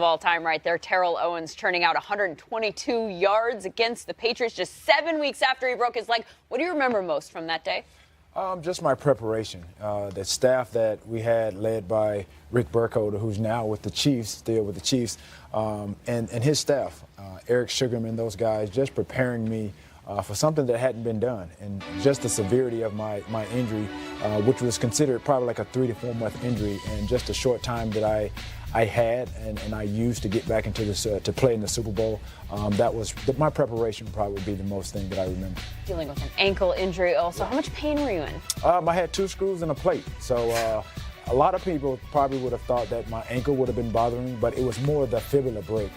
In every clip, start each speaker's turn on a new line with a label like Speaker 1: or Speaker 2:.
Speaker 1: of all time right there. Terrell Owens turning out 122 yards against the Patriots just 7 weeks after he broke his leg. What do you remember most from that day?
Speaker 2: Just my preparation. The staff that we had led by Rick Burkholder, who's now with the Chiefs, still with the Chiefs, and his staff, Eric Sugarman, those guys, just preparing me for something that hadn't been done. And just the severity of my injury, which was considered probably like a 3 to 4 month injury, and just a short time that I had and I used to get back into this to play in the Super Bowl. That was my preparation. Would probably be the most thing that I remember.
Speaker 1: Dealing with an ankle injury also. How much pain were you in?
Speaker 2: I had 2 screws and a plate. So a lot of people probably would have thought that my ankle would have been bothering me, but it was more the fibula break.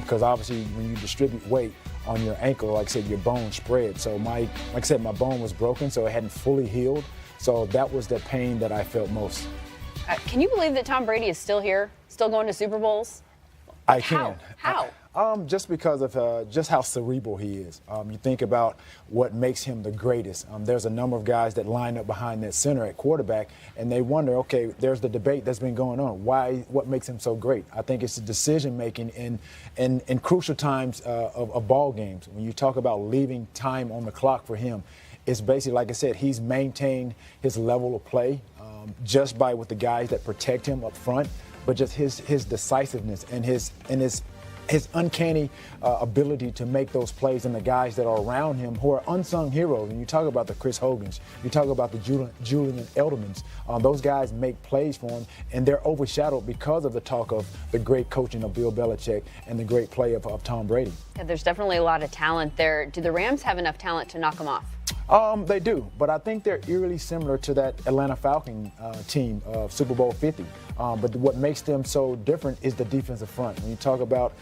Speaker 2: Because obviously when you distribute weight on your ankle, like I said, your bone spread. So like I said, my bone was broken, so it hadn't fully healed. So that was the pain that I felt most.
Speaker 1: Can you believe that Tom Brady is still here, still going to Super Bowls?
Speaker 2: I can.
Speaker 1: How?
Speaker 2: Just because of just how cerebral he is. You think about what makes him the greatest. There's a number of guys that line up behind that center at quarterback, and they wonder, okay, there's the debate that's been going on. What makes him so great? I think it's the decision-making in crucial times of ball games. When you talk about leaving time on the clock for him, it's basically, like I said, he's maintained his level of play just by with the guys that protect him up front, but just his decisiveness and his uncanny ability to make those plays, and the guys that are around him who are unsung heroes. And you talk about the Chris Hogans, you talk about the Julian Edelmans. Those guys make plays for him, and they're overshadowed because of the talk of the great coaching of Bill Belichick and the great play of Tom Brady.
Speaker 1: Yeah, there's definitely a lot of talent there. Do the Rams have enough talent to knock them off?
Speaker 2: They do, but I think they're eerily similar to that Atlanta Falcon team of Super Bowl 50. But what makes them so different is the defensive front. When you talk about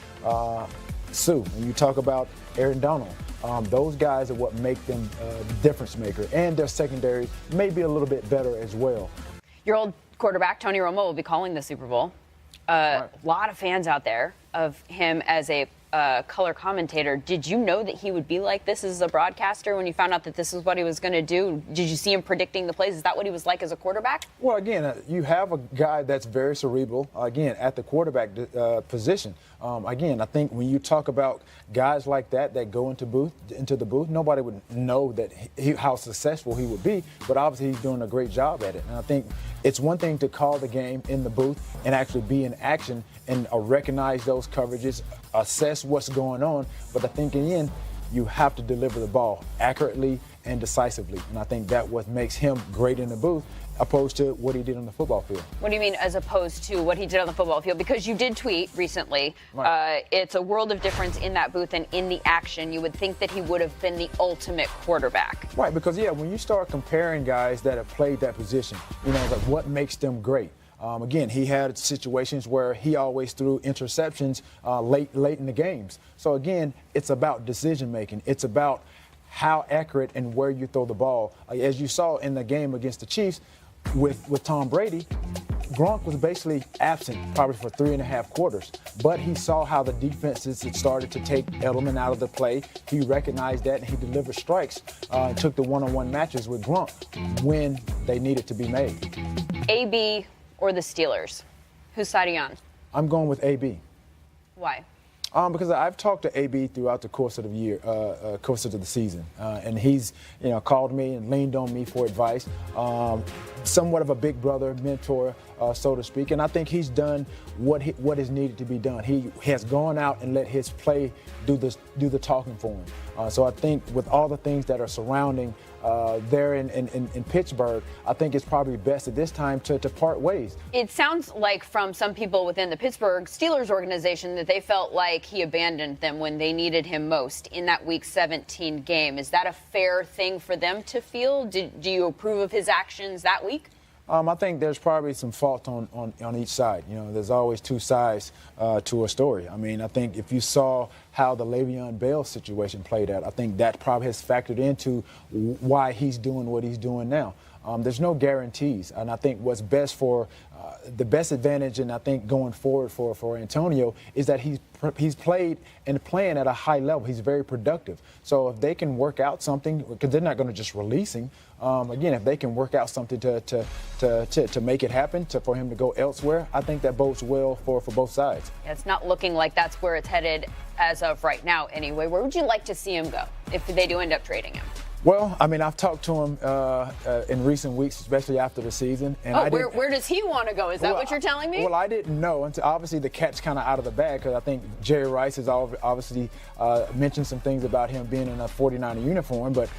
Speaker 2: Sue, when you talk about Aaron Donald, those guys are what make them difference maker, and their secondary may be a little bit better as well.
Speaker 1: Your old quarterback, Tony Romo, will be calling the Super Bowl. A lot of fans out there of him as a color commentator. Did you know that he would be like this as a broadcaster when you found out that this is what he was going to do? Did you see him predicting the plays? Is that what he was like as a quarterback?
Speaker 2: Well, again, you have a guy that's very cerebral, again, at the quarterback position. Again, I think when you talk about guys like that go into the booth, nobody would know that how successful he would be, but obviously he's doing a great job at it. And I think it's one thing to call the game in the booth and actually be in action and recognize those coverages, assess what's going on, but I think in the end, you have to deliver the ball accurately and decisively. And I think that what makes him great in the booth opposed to what he did on the football field.
Speaker 1: What do you mean as opposed to what he did on the football field? Because you did tweet recently, right. It's a world of difference in that booth and in the action. You would think that he would have been the ultimate quarterback.
Speaker 2: Right, because, when you start comparing guys that have played that position, like what makes them great? Again, he had situations where he always threw interceptions late in the games. So, again, it's about decision-making. It's about how accurate and where you throw the ball. As you saw in the game against the Chiefs with Tom Brady, Gronk was basically absent probably for 3.5 quarters. But he saw how the defenses had started to take Edelman out of the play. He recognized that, and he delivered strikes, took the one-on-one matches with Gronk when they needed to be made.
Speaker 1: AB or the Steelers? Whose side are you on?
Speaker 2: I'm going with AB.
Speaker 1: Why?
Speaker 2: Because I've talked to AB throughout the course of the year, course of the season, and he's, called me and leaned on me for advice. Somewhat of a big brother, mentor, so to speak, and I think he's done what is needed to be done. He has gone out and let his play do the talking for him. So I think with all the things that are surrounding there in Pittsburgh, I think it's probably best at this time to part ways.
Speaker 1: It sounds like from some people within the Pittsburgh Steelers organization that they felt like he abandoned them when they needed him most in that Week 17 game. Is that a fair thing for them to feel? Do you approve of his actions that week?
Speaker 2: I think there's probably some fault on each side. There's always two sides to a story. I mean, I think if you saw how the Le'Veon Bell situation played out, I think that probably has factored into why he's doing what he's doing now. There's no guarantees. And I think what's best for the best advantage, and I think going forward for Antonio, is that he's played and playing at a high level. He's very productive. So if they can work out something, because they're not going to just release him. Again, if they can work out something to make it happen, for him to go elsewhere, I think that bodes well for both sides.
Speaker 1: It's not looking like that's where it's headed as of right now anyway. Where would you like to see him go if they do end up trading him?
Speaker 2: Well, I mean, I've talked to him in recent weeks, especially after the season. And
Speaker 1: where does he want to go? Is that what you're telling me?
Speaker 2: Well, I didn't know until obviously the cat's kind of out of the bag, because I think Jerry Rice has obviously mentioned some things about him being in a 49er uniform. But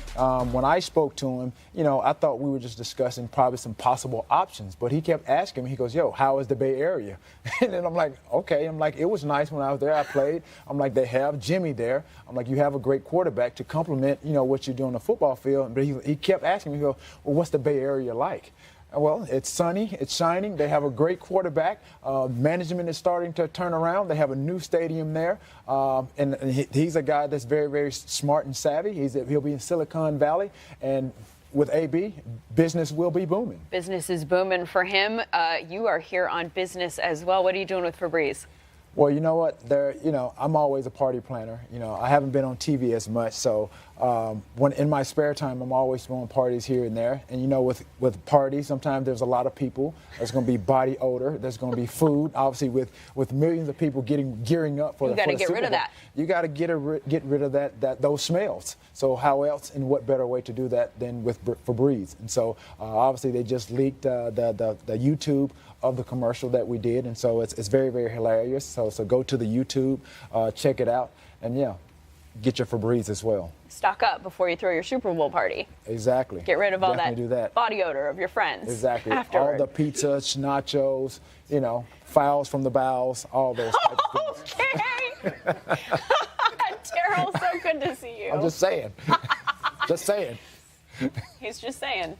Speaker 2: when I spoke to him, I thought we were just discussing probably some possible options. But he kept asking me, he goes, "Yo, how is the Bay Area?" And then I'm like, okay. I'm like, it was nice when I was there. I played. I'm like, they have Jimmy there. I'm like, you have a great quarterback to complement, what you do on the football field. But he kept asking me, he goes, "Well, what's the Bay Area like?" Well, it's sunny, it's shining. They have a great quarterback. Management is starting to turn around. They have a new stadium there. And he's a guy that's very, very smart and savvy. He'll be in Silicon Valley. And with AB, business will be booming.
Speaker 1: Business is booming for him. You are here on business as well. What are you doing with Febreze?
Speaker 2: Well, you know what? I'm always a party planner. I haven't been on TV as much, so when in my spare time, I'm always throwing parties here and there. And with parties, sometimes there's a lot of people. There's going to be body odor. There's going to be food. Obviously, with millions of people gearing up for the Super Bowl, you got to get rid of that. You got to get rid of those smells. So how else and what better way to do that than with Febreze? And so obviously they just leaked the YouTube of the commercial that we did, and so it's very, very hilarious. So go to the YouTube, check it out, and get your Febreze as well.
Speaker 1: Stock up before you throw your Super Bowl party.
Speaker 2: Exactly.
Speaker 1: Get rid of all
Speaker 2: do that
Speaker 1: body odor of your friends.
Speaker 2: Exactly.
Speaker 1: Afterward.
Speaker 2: All the pizzas, nachos, fouls from the bowels, all those types of things.
Speaker 1: Okay. Terrell, so good to see you.
Speaker 2: I'm just saying. Just saying.
Speaker 1: He's just saying.